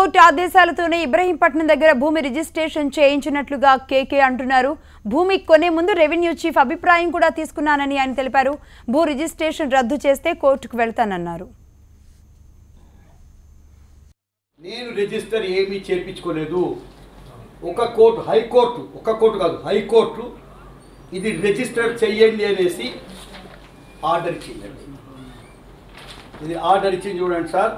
High court ఆదేశాలతోనే Ibrahimpatnam దగ్గర భూమి registration చేయించినట్లుగా కేకే అంటున్నారు. భూమి కొనే ముందు రెవెన్యూ చీఫ్ అభిప్రాయం కూడా తీసుకున్నానని ఆయన తెలిపారు. భూ రిజిస్ట్రేషన్ రద్దు చేస్తే కోర్టుకు వెళ్తానన్నారు. నేను రిజిస్టర్ ఏమీ చేయించుకోలేదు. ఒక కోర్టు, హైకోర్టు, ఒక కోర్టు కాదు, హైకోర్టు ఇది రిజిస్టర్ చెయ్యండి అనేసి ఆర్డర్ ఇచ్చిందండి. ఇది ఆర్డర్ ఇచ్చింది చూడండి సార్.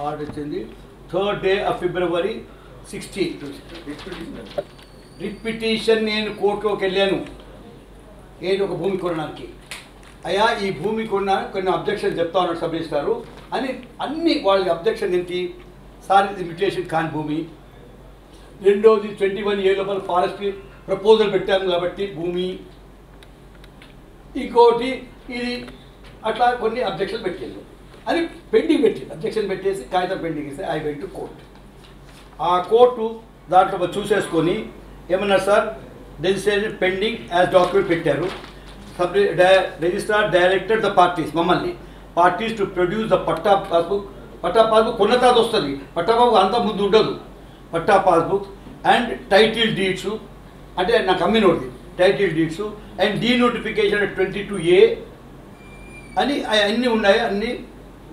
ఆర్డర్ ఇచ్చింది 3rd day of February 16. Writ petition నేను కోర్టులోకి వెళ్ళాను. ఏది ఒక భూమి కొనడానికి. అయ్యా ఈ భూమి కొన్ని అబ్జెక్షన్ చెప్తా ఉన్నారు సబ్ రిజిస్ట్రారు అని అన్ని వాళ్ళ అబ్జెక్షన్ ఏంటి సార్, ఇది లిమిటేషన్ కాని భూమి. రెండోది 21 years లోపల ఫారెస్ట్కి ప్రపోజల్ పెట్టాము కాబట్టి భూమి. ఇంకోటి ఇది అట్లా కొన్ని అబ్జెక్షన్ పెట్టారు అని పెండింగ్ పెట్టింది. అబ్జెక్షన్ పెట్టేసి కాగితం పెండింగ్ ఇస్తే ఐ వెంట్ టు కోర్ట్. ఆ కోర్టు దాంట్లో చూసేసుకొని ఏమన్నా sir registration pending as document పెట్టారు. రిజిస్ట్రార్ డైరెక్టెడ్ ద పార్టీస్, మమ్మల్ని parties to produce the patta passbook. Patta passbook కొన్న తర్వాత వస్తుంది, పట్టా పాస్బుక్ అంత ముందు ఉండదు. Patta passbook and title deeds, అంటే నాకు అమ్మినోడిది title deeds and denotification 22A అని అవన్నీ ఉన్నాయి. అన్నీ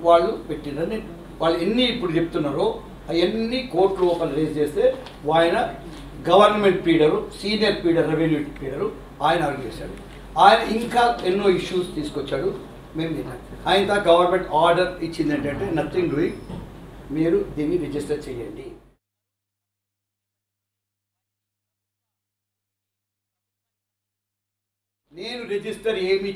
వాళ్ళు పెట్టిండ్రని వాళ్ళు ఎన్ని ఇప్పుడు చెప్తున్నారో అవన్నీ కోర్టు లోపల రేజ్ చేస్తే ఆయన గవర్నమెంట్ పీడరు, సీనియర్ పీడర్, రెవెన్యూ పీడరు ఆయన ఆర్గ్యూ చేశాడు. ఆయన ఇంకా ఎన్నో ఇష్యూస్ తీసుకొచ్చాడు. మేము తిన్నాం. ఆయన గవర్నమెంట్ ఆర్డర్ ఇచ్చింది ఏంటంటే నథింగ్ డూయింగ్, మీరు దీన్ని రిజిస్టర్ చేయండి. నేను రిజిస్టర్ ఏమీ